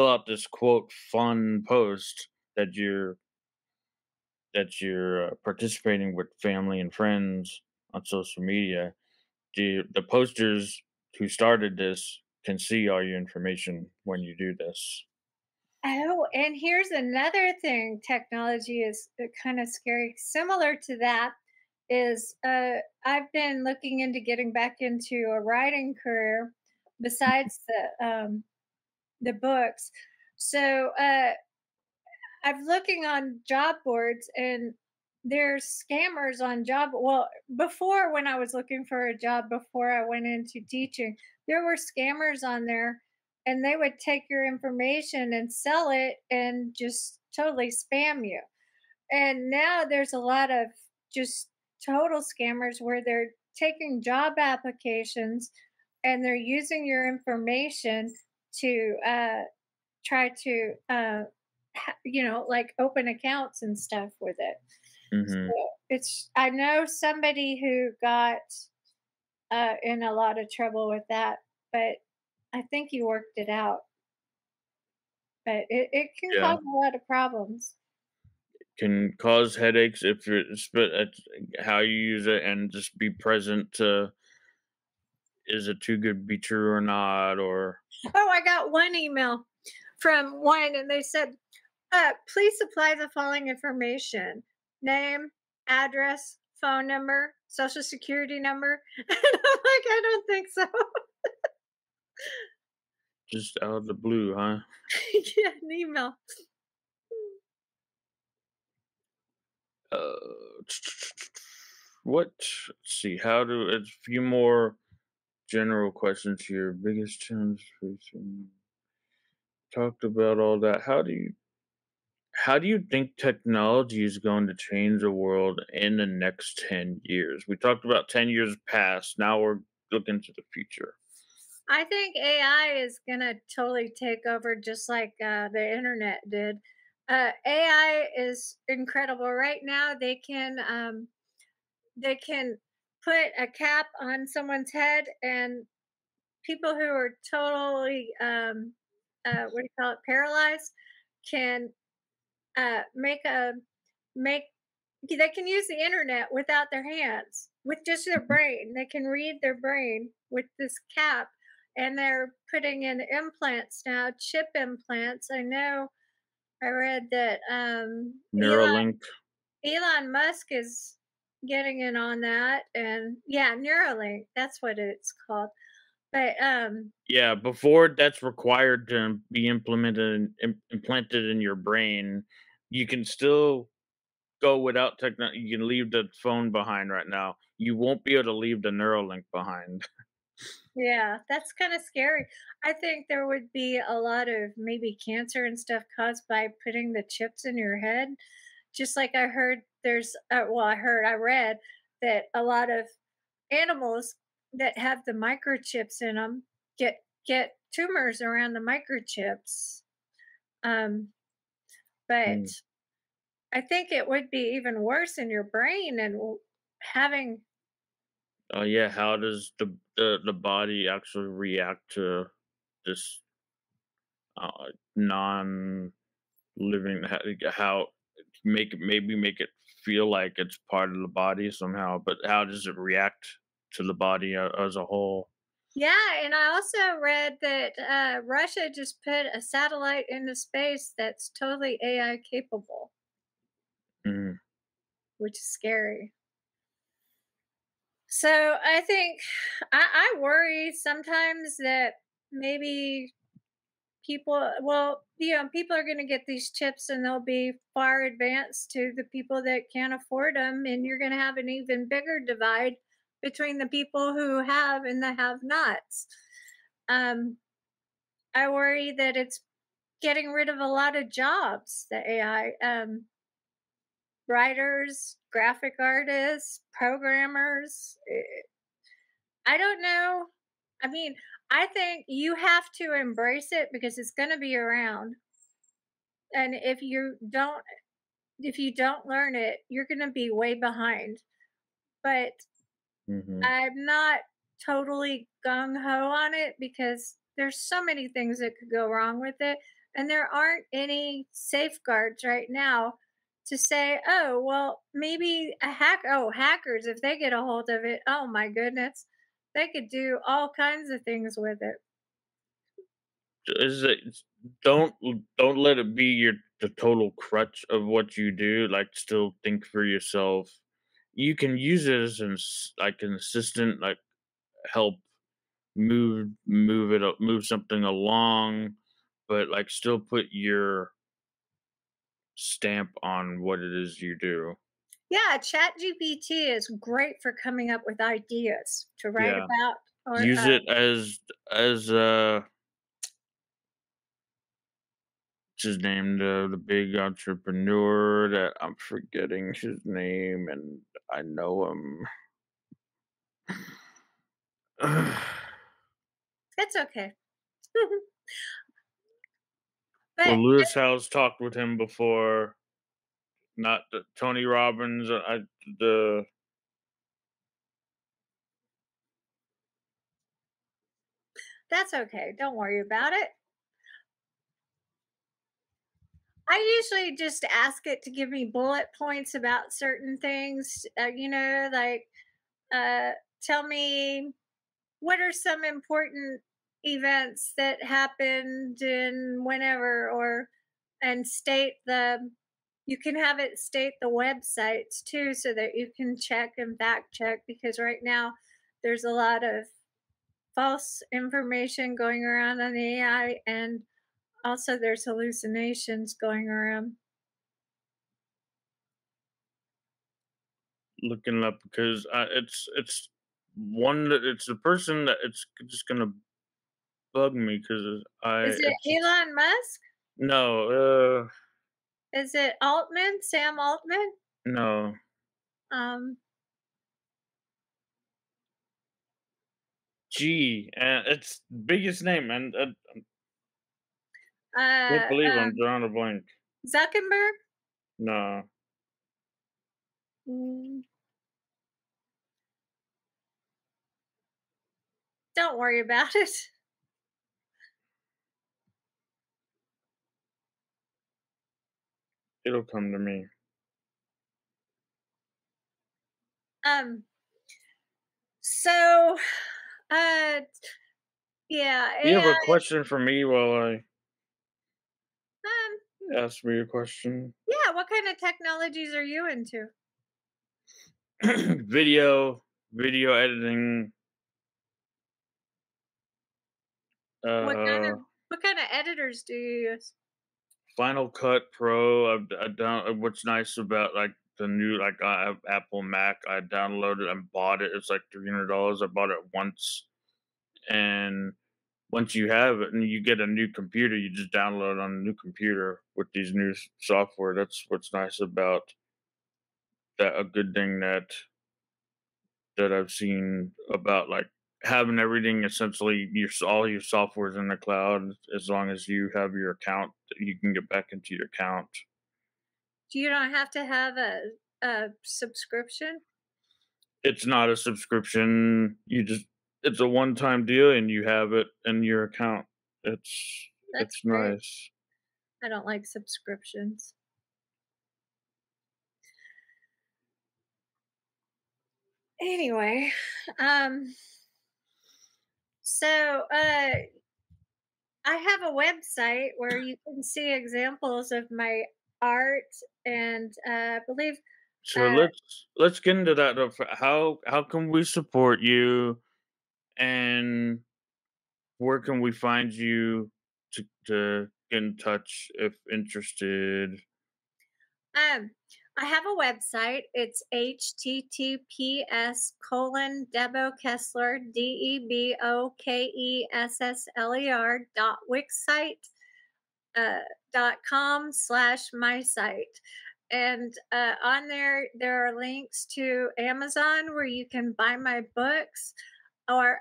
out this quote fun post that you're participating with family and friends on social media. The posters who started this can see all your information when you do this. Oh, and here's another thing technology is kind of scary. Similar to that is I've been looking into getting back into a writing career besides the books. So I'm looking on job boards and there's scammers on job. Well, before when I was looking for a job before I went into teaching, there were scammers on there and they would take your information and sell it and just totally spam you. And now there's a lot of just total scammers where they're taking job applications and they're using your information to try to like open accounts and stuff with it. So Hmm. it's I know somebody who got in a lot of trouble with that, but I think he worked it out. But it can Yeah, cause a lot of problems. can cause headaches if it's but it's how you use it, and just be present to, is it too good to be true or not, or Oh, I got one email from one and they said, please supply the following information: name, address, phone number, social security number. And I'm like, I don't think so. just out of the blue, huh? Yeah, an email. Uh, what? Let's see. How do a few more general questions here. Biggest challenge facing. Talked about all that. How do you think technology is going to change the world in the next 10 years? We talked about 10 years past. Now we're looking to the future. I think AI is going to totally take over just like the internet did. AI is incredible. Right now, they can put a cap on someone's head, and people who are totally what do you call it, paralyzed, can make a make they can use the internet without their hands with just their brain. They can read their brain with this cap, and they're putting in implants now, chip implants. I know I read that Neuralink. Elon Musk is getting in on that, and yeah, Neuralink, that's what it's called. But Yeah, before that's required to be implanted in your brain, you can still go without technology. You can leave the phone behind right now. You won't be able to leave the Neuralink behind. yeah, that's kind of scary. I think there would be a lot of maybe cancer and stuff caused by putting the chips in your head. Just like I heard I read that a lot of animals that have the microchips in them get tumors around the microchips. Um, but Mm. I think it would be even worse in your brain and having. Yeah, how does the body actually react to this non living, how make it feel like it's part of the body somehow, but how does it react? to the body as a whole. Yeah, and I also read that Russia just put a satellite into space that's totally AI capable, Mm. which is scary. So I think I worry sometimes that maybe people are going to get these chips and they'll be far advanced to the people that can't afford them. And you're going to have an even bigger divide between the people who have and the have nots. I worry that it's getting rid of a lot of jobs, the AI. Writers, graphic artists, programmers. I don't know. I mean, I think you have to embrace it because it's going to be around. And if you don't learn it, you're going to be way behind. But Hmm. I'm not totally gung ho on it because there's so many things that could go wrong with it. And there aren't any safeguards right now to say, oh, well, maybe hackers, if they get a hold of it, oh my goodness, they could do all kinds of things with it. Is it don't don't let it be the total crutch of what you do. Like, still think for yourself. You can use it as like an assistant, like help move something along, but like still put your stamp on what it is you do. Yeah, ChatGPT is great for coming up with ideas to write Yeah. about or Use it as what's his name, the big entrepreneur that I'm forgetting his name, and I know him. it's okay. But Well, Lewis Howes talked with him before, not Tony Robbins. The that's okay. Don't worry about it. I usually just ask it to give me bullet points about certain things, like uh, tell me what are some important events that happened in whenever, and you can have it state the websites too so that you can check and fact check because right now there's a lot of false information going around on the AI and also there's hallucinations going around. looking up because it's one that it's a person that it's just gonna bug me because I Is it it's just Elon Musk? no Is it Altman? Sam Altman? no Um, G, and it's biggest name, and can't uh, believe I'm um, drawing a blank. Zuckerberg? No, Mm, don't worry about it. it'll come to me. Um, so, uh, yeah, You have a AI. question for me while I Um, ask me a question? yeah, what kind of technologies are you into? Video editing, What kind uh, of what kind of editors do you use? Final Cut Pro. I down. What's nice about like the new like I have Apple Mac. I downloaded and bought it. It's like $300. I bought it once, and once you have it and you get a new computer, you just download on a new computer with these new software. That's what's nice about that. A good thing that I've seen about like having everything essentially all your software's in the cloud as long as you have your account, you can get back into your account. You don't have to have a subscription. It's not a subscription. It's a one-time deal and you have it in your account. That's It's great. nice. I don't like subscriptions. Anyway, um, so I have a website where you can see examples of my art, and I believe So uh, let's get into that. How can we support you, and where can we find you to get in touch if interested? um, I have a website. It's https Debo Kessler DEBOKESSLER .wixsite.com/my site. And on there are links to Amazon where you can buy my books. Or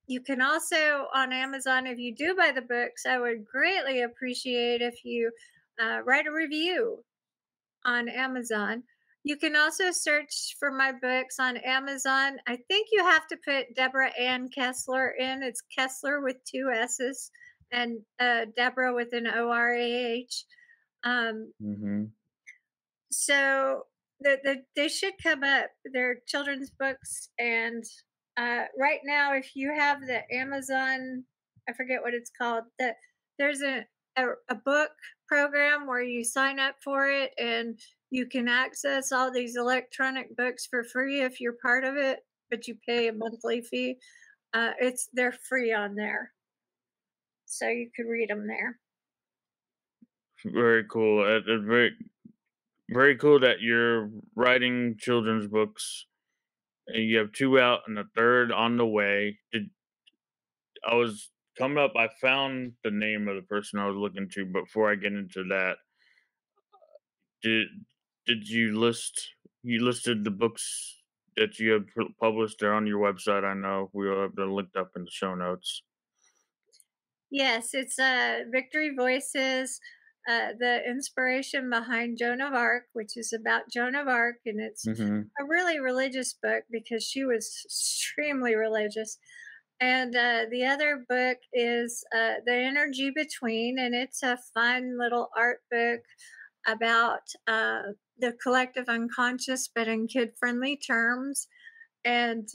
you can also on Amazon, if you do buy the books, I would greatly appreciate if you write a review on Amazon. You can also search for my books on Amazon. I think you have to put Deborah Ann Kessler in. It's Kessler with two S's and Deborah with an ORAH. Um, Mm-hmm. so they should come up. They're children's books, and right now, if you have the Amazon, I forget what it's called. That there's a book program where you sign up for it, and you can access all these electronic books for free if you're part of it, but you pay a monthly fee. They're free on there, so you could read them there. Very cool. Very cool that you're writing children's books, and you have two out and a third on the way. I was coming up, I found the name of the person I was looking to, but before I get into that, did did you listed the books that you have published there on your website? I know we'll have them linked up in the show notes. Yes, it's Victory Voices, the inspiration behind Joan of Arc, which is about Joan of Arc, and it's Mm-hmm. a really religious book because she was extremely religious. And the other book is The Energy Between, and it's a fun little art book about the collective unconscious, but in kid friendly terms. And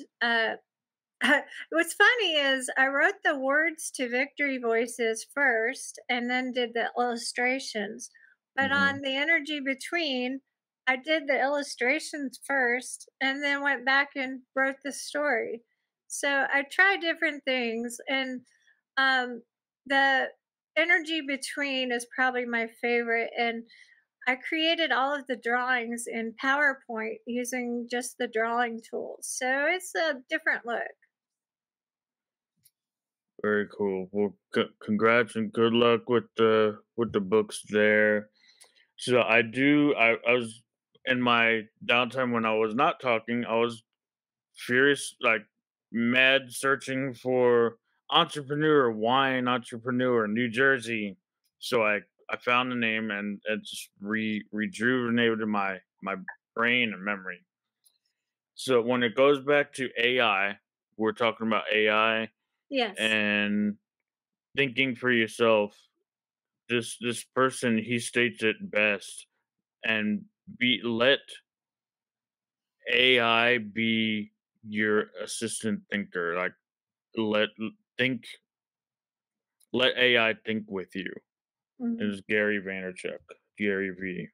what's funny is I wrote the words to Victory Voices first and then did the illustrations. But Mm-hmm. on the energy between, I did the illustrations first and then went back and wrote the story. So I tried different things, and um, the energy between is probably my favorite. And I created all of the drawings in PowerPoint using just the drawing tools. So it's a different look. Very cool. Well, congrats and good luck with the books there. So I was in my downtime when I was not talking. I was furious, like mad, searching for entrepreneur, wine entrepreneur, New Jersey. So I found the name, and it just rejuvenated my brain and memory. So when it goes back to AI, we're talking about AI Yes. and thinking for yourself. This person, he states it best, and be let AI be your assistant thinker. Like let think let AI think with you. It Mhm. is Gary Vaynerchuk, Gary V.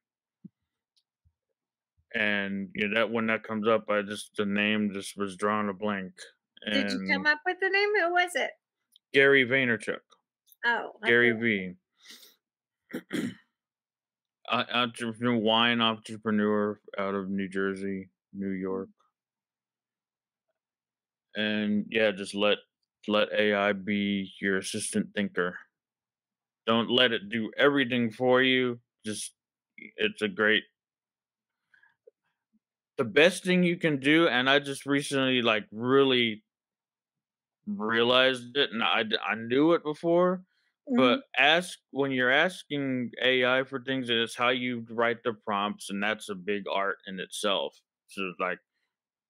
And that when that comes up, the name just was drawn a blank. Did you come And up with the name? Who was it? Gary Vaynerchuk, Oh, Gary okay. V. Entrepreneur, wine entrepreneur out of New Jersey, New York. And yeah, just let AI be your assistant thinker. Don't let it do everything for you. Just it's a great the best thing you can do, and I just recently like really realized it, and I knew it before, but Mhm. ask when you're asking AI for things, it's how you write the prompts, and that's a big art in itself. So like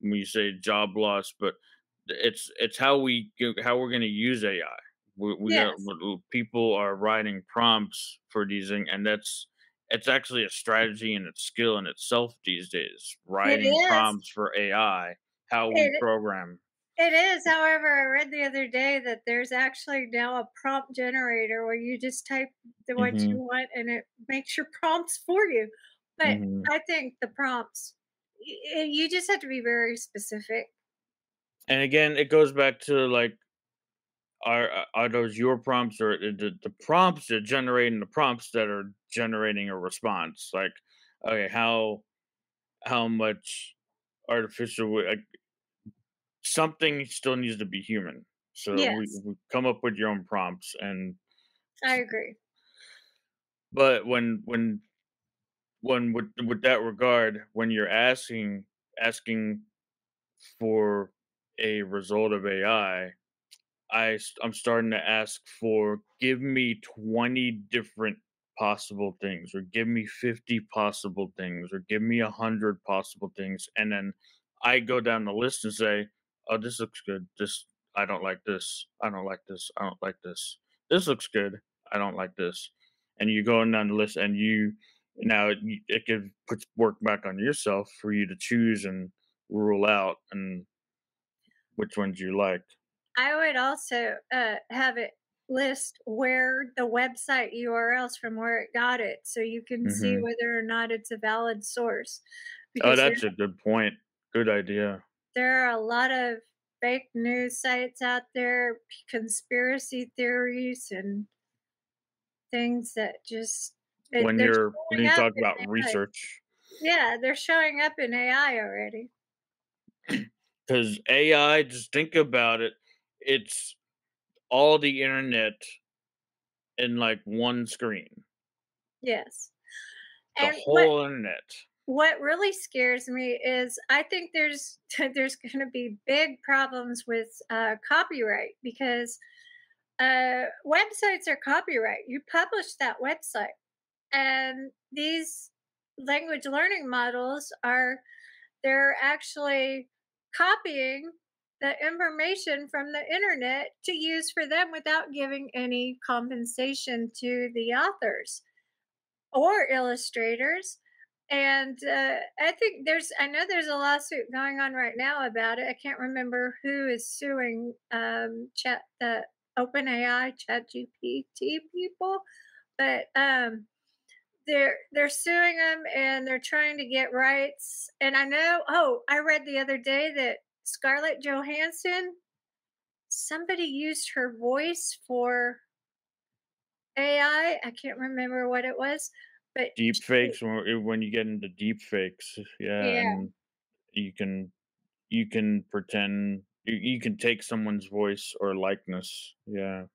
when you say job loss, but it's how we're going to use AI. We got Yes, people are writing prompts for these things, and it's actually a strategy and a skill in itself these days. it Writing is. prompts for AI, how we It program. it is, however, I read the other day that there's actually now a prompt generator where you just type what you Mhm. want and it makes your prompts for you. But Mhm. I think the prompts, you just have to be very specific. And again, it goes back to like, are those your prompts, or the prompts that generating the prompts that are generating a response? Like, okay, how much like, something still needs to be human. So Yes, we come up with your own prompts, and I agree. but when with that regard, when you're asking for a result of AI, I'm starting to ask for, give me 20 different possible things, or give me 50 possible things, or give me 100 possible things, and then I go down the list and say, oh, this looks good. This I don't like this. I don't like this. I don't like this. This looks good. I don't like this. And you go down the list, and it could put work back on yourself for you to choose and rule out and which ones you like. I would also have it list where the website URLs from where it got it so you can see Hmm. whether or not it's a valid source Oh, because that's a good point. Good idea. there are a lot of fake news sites out there, conspiracy theories, and things that just they're When showing you up talk in about AI. research, Yeah, they're showing up in AI already. because AI, just think about it, it's all the internet in like one screen. Yes. The And whole internet. what really scares me is I think there's there's going to be big problems with copyright because websites are copyright. You publish that website, and these language learning models are they're actually copying the information from the internet to use for them without giving any compensation to the authors or illustrators. And I know there's a lawsuit going on right now about it. I can't remember who is suing the OpenAI Chat GPT people, but they're suing them and they're trying to get rights. And I know, oh, I read the other day that Scarlett Johansson, somebody used her voice for AI. I can't remember what it was, but Deep fakes, when you get into deep fakes, yeah, yeah. and you can you can pretend you can take someone's voice or likeness. Yeah.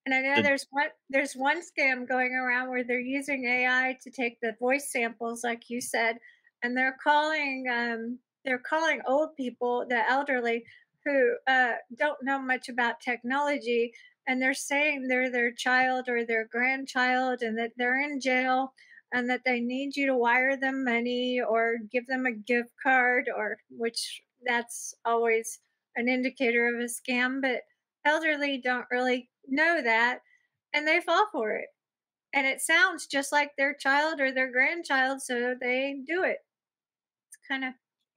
And I know The there's one scam going around where they're using AI to take the voice samples, like you said, and they're calling old people, the elderly, who don't know much about technology, and they're saying they're their child or their grandchild, and that they're in jail, and that they need you to wire them money or give them a gift card, or which that's always an indicator of a scam, but elderly don't really know that and they fall for it. And it sounds just like their child or their grandchild, so they do it. It's kind of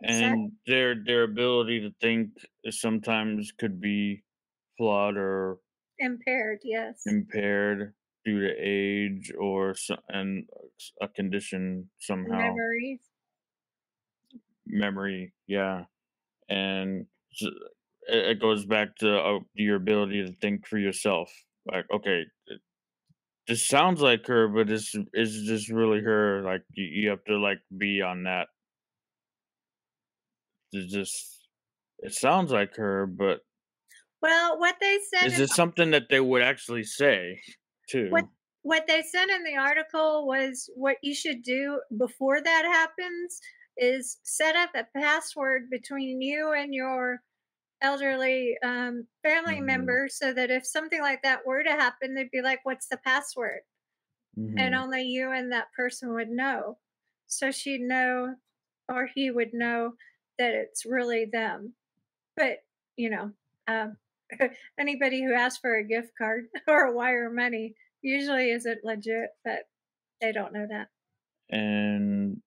sad. and their ability to think sometimes could be flawed or Impaired, yes. impaired due to age, and a condition somehow. Memories. Memory, yeah. And it goes back to your ability to think for yourself. Like, okay, this sounds like her, but this is this really her? Like, you have to like be on that. It sounds like her, but Well, is this something that they would actually say what too? what they said in the article was what you should do before that happens is set up a password between you and your elderly family Hmm. member so that if something like that were to happen, they'd be like, "What's the password?" And Hmm. only you and that person would know. So she'd know or he would know that it's really them. But, you know, um, anybody who asks for a gift card or a wire money usually isn't legit, but they don't know that. And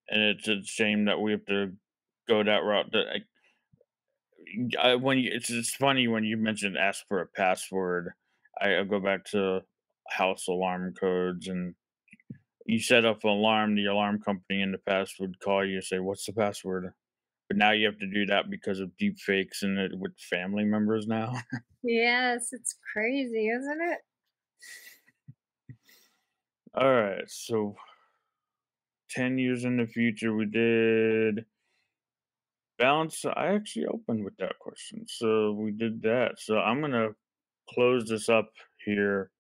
and it's a shame that we have to go that route. That it's funny when you mentioned ask for a password. I go back to house alarm codes, and you set up an alarm. The alarm company in the past would call you and say, "What's the password?" But now you have to do that because of deep fakes and it with family members now. Yes, it's crazy, isn't it? All right, so 10 years in the future, we did balance. I actually opened with that question, so we did that. So I'm gonna close this up here,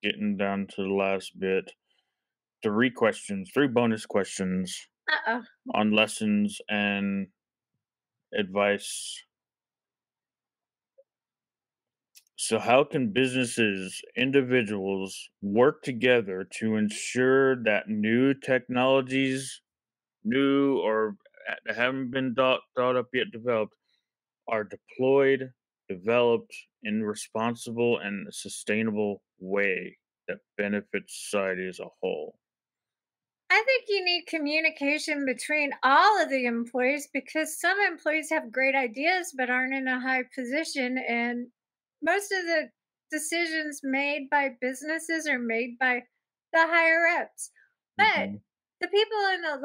getting down to the last bit. Three bonus questions Uh-oh. on lessons and advice. So, how can businesses, individuals work together to ensure that new technologies, new or that haven't been thought up yet, developed, are deployed, developed in responsible and sustainable way that benefits society as a whole? I think you need communication between all of the employees because some employees have great ideas but aren't in a high position. And most of the decisions made by businesses are made by the higher ups. But Hmm. the people in the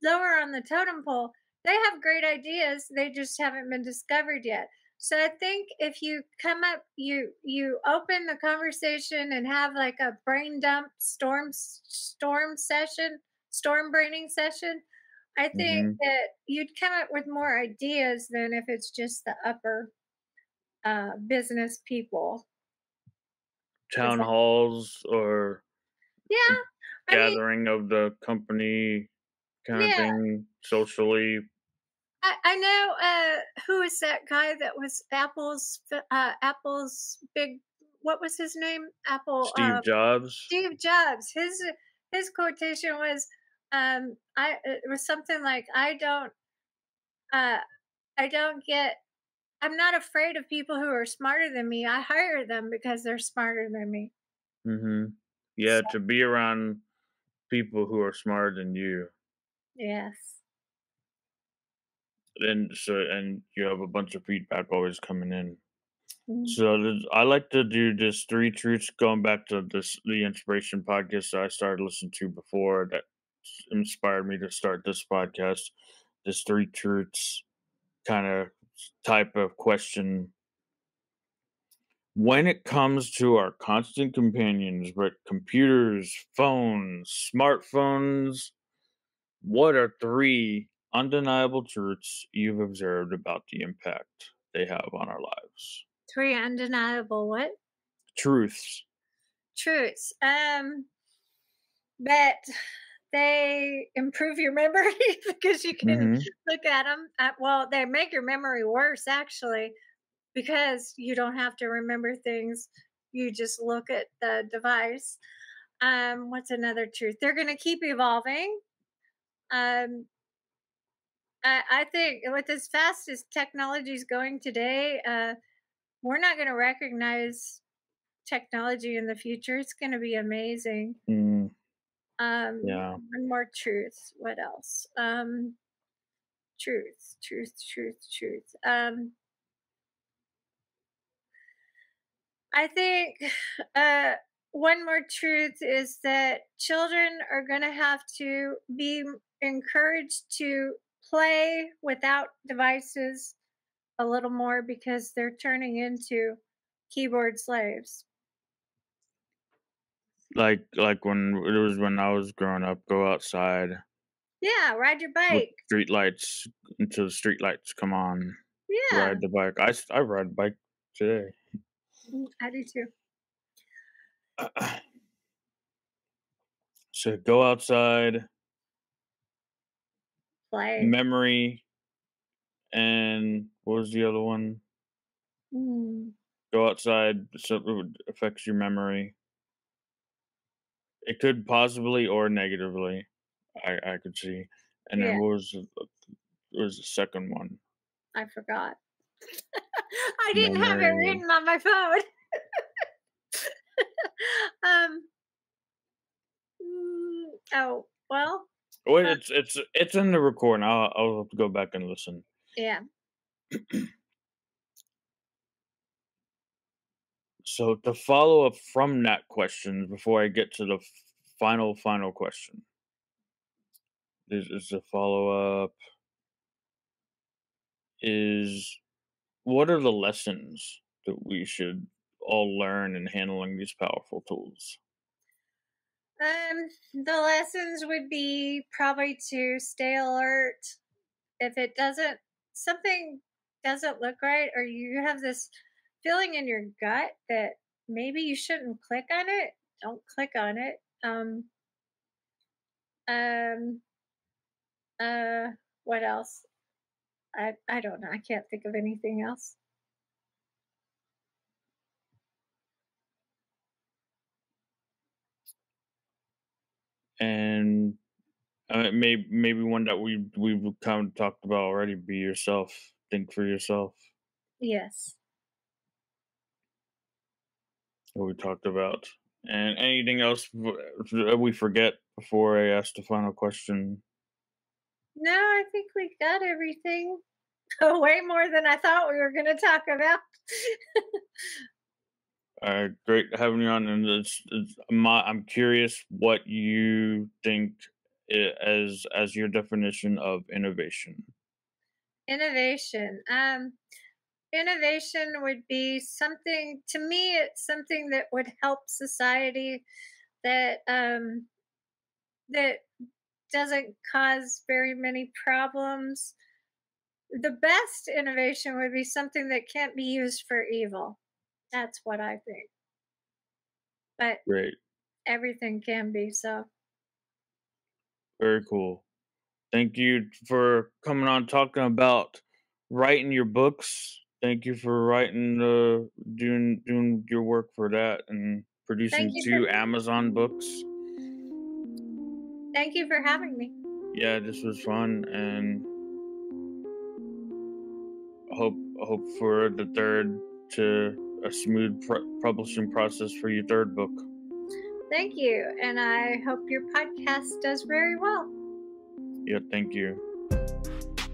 lower on the totem pole, they have great ideas. They just haven't been discovered yet. So I think if you come up, you open the conversation and have like a brain dump storm braining session. I think Hmm. that you'd come up with more ideas than if it's just the upper business people. Is Town that halls or a yeah? I mean, gathering of the company kind of yeah. thing socially. I know who is that guy that was Apple's big what was his name? Apple Steve Jobs. Steve Jobs. His quotation was I it was something like uh I don't get I'm not afraid of people who are smarter than me. I hire them because they're smarter than me. Hmm. Yeah, So, to be around people who are smarter than you, yes. and you have a bunch of feedback always coming in. Mm. So I like to do this three truths. Going back to the inspiration podcast that I started listening to before, that inspired me to start this podcast. This three truths kind of type of question. When it comes to our constant companions, but computers, phones, smartphones, what are three undeniable truths you've observed about the impact they have on our lives? Three undeniable what? Truths. Truths. That they improve your memory because you can Hmm. look at them. Well, they make your memory worse actually because you don't have to remember things. You just look at the device. What's another truth? They're going to keep evolving. Um, I think with as fast as technology is going today, we're not going to recognize technology in the future. It's going to be amazing. Mm, yeah. One more truth. What else? Truth. I think one more truth is that children are going to have to be encouraged to play without devices a little more because they're turning into keyboard slaves. Like when I was growing up, go outside Yeah, ride your with bike. street lights until the street lights come on. Yeah, Ride the bike. I ride a bike today. I do too. So go outside, Play. memory, and what was the other one? Mm, Go outside, so it affects your memory. It could positively or negatively. I could see. And yeah, then what was the second one? I forgot. I didn't have it Memory. written on my phone. um, oh, well, Well, it's in the recording. I'll have to go back and listen. Yeah. So to follow up from that question, before I get to the final question, is the follow up is what are the lessons that we should all learn in handling these powerful tools? The lessons would be probably to stay alert. If something doesn't look right, or you have this feeling in your gut that maybe you shouldn't click on it, don't click on it. Um, what else? I don't know. I can't think of anything else. And maybe one that we've kind of talked about already. Be yourself. Think for yourself. Yes. What we talked about. And anything else that we forget before I ask the final question? No, I think we got everything. Way more than I thought we were going to talk about. Great having you on, and I'm curious what you think as your definition of innovation. Innovation. Innovation would be something, to me, it's something that would help society, that that doesn't cause very many problems. The best innovation would be something that can't be used for evil. That's what I think. But Great. everything can be, so. Very cool. Thank you for coming on talking about writing your books. Thank you for writing doing your work for that and producing 2 Amazon books. Thank you for having me. Yeah, this was fun, and hope for the third to a smooth publishing process for your third book. Thank you, and I hope your podcast does very well. Yeah, thank you.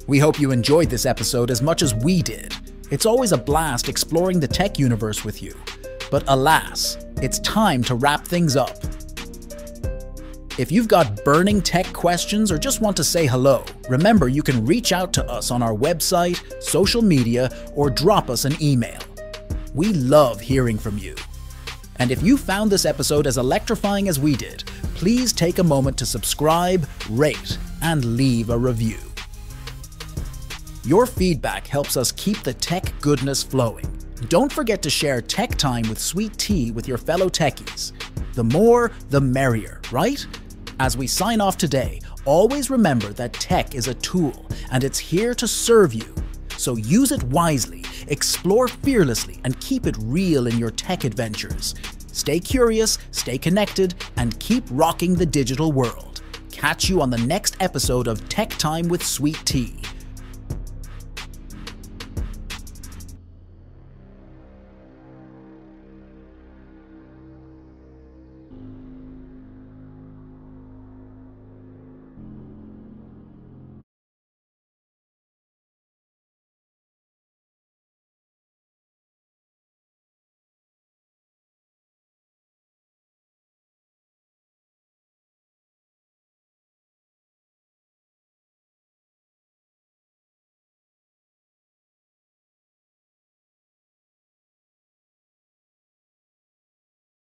We hope you enjoyed this episode as much as we did. It's always a blast exploring the tech universe with you. But alas, it's time to wrap things up. If you've got burning tech questions or just want to say hello, remember you can reach out to us on our website, social media, or drop us an email. We love hearing from you. And if you found this episode as electrifying as we did, please take a moment to subscribe, rate, and leave a review. Your feedback helps us keep the tech goodness flowing. Don't forget to share Tech Time with Sweet Tea with your fellow techies. The more, the merrier, right? As we sign off today, always remember that tech is a tool and it's here to serve you. So use it wisely, explore fearlessly, and keep it real in your tech adventures. Stay curious, stay connected, and keep rocking the digital world. Catch you on the next episode of Tech Time with Sweet Tea.